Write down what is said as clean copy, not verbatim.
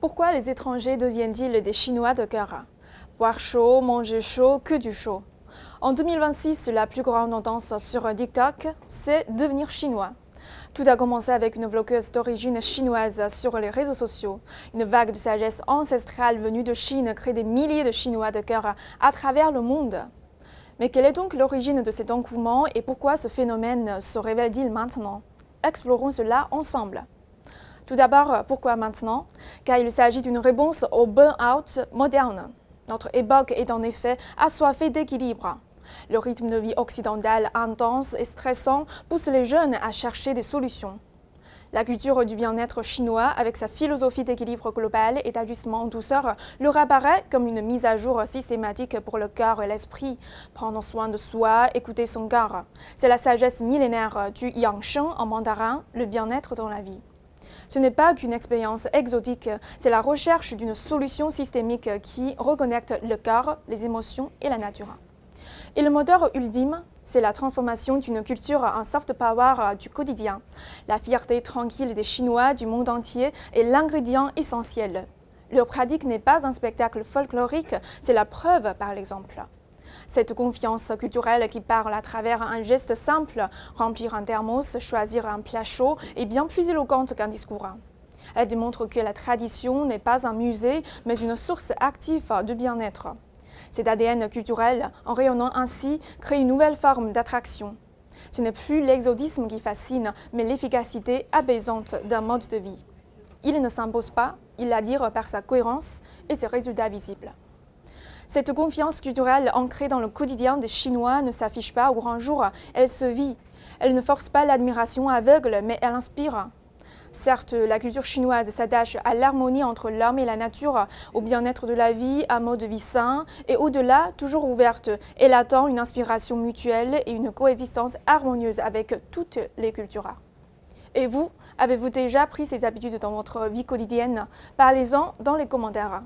Pourquoi les étrangers deviennent-ils des Chinois de cœur? Boire chaud, manger chaud, que du chaud. En 2026, la plus grande tendance sur TikTok, c'est devenir chinois. Tout a commencé avec une blogueuse d'origine chinoise sur les réseaux sociaux. Une vague de sagesse ancestrale venue de Chine crée des milliers de Chinois de cœur à travers le monde. Mais quelle est donc l'origine de cet engouement et pourquoi ce phénomène se révèle-t-il maintenant? Explorons cela ensemble. Tout d'abord, pourquoi maintenant? Car il s'agit d'une réponse au burn-out moderne. Notre époque est en effet assoiffée d'équilibre. Le rythme de vie occidental intense et stressant pousse les jeunes à chercher des solutions. La culture du bien-être chinois, avec sa philosophie d'équilibre global et d'ajustement en douceur, leur apparaît comme une mise à jour systématique pour le cœur et l'esprit. Prendre soin de soi, écouter son cœur. C'est la sagesse millénaire du Yangshen en mandarin, le bien-être dans la vie. Ce n'est pas qu'une expérience exotique, c'est la recherche d'une solution systémique qui reconnecte le cœur, les émotions et la nature. Et le moteur ultime, c'est la transformation d'une culture en soft power du quotidien. La fierté tranquille des Chinois du monde entier est l'ingrédient essentiel. Leur pratique n'est pas un spectacle folklorique, c'est la preuve par l'exemple. Cette confiance culturelle qui parle à travers un geste simple, remplir un thermos, choisir un plat chaud, est bien plus éloquente qu'un discours. Elle démontre que la tradition n'est pas un musée, mais une source active de bien-être. Cet ADN culturel, en rayonnant ainsi, crée une nouvelle forme d'attraction. Ce n'est plus l'exotisme qui fascine, mais l'efficacité apaisante d'un mode de vie. Il ne s'impose pas, il l'attire par sa cohérence et ses résultats visibles. Cette confiance culturelle ancrée dans le quotidien des Chinois ne s'affiche pas au grand jour, elle se vit. Elle ne force pas l'admiration aveugle, mais elle inspire. Certes, la culture chinoise s'attache à l'harmonie entre l'homme et la nature, au bien-être de la vie, à un mode de vie sain, et au-delà, toujours ouverte, elle attend une inspiration mutuelle et une coexistence harmonieuse avec toutes les cultures. Et vous, avez-vous déjà pris ces habitudes dans votre vie quotidienne? Parlez-en dans les commentaires.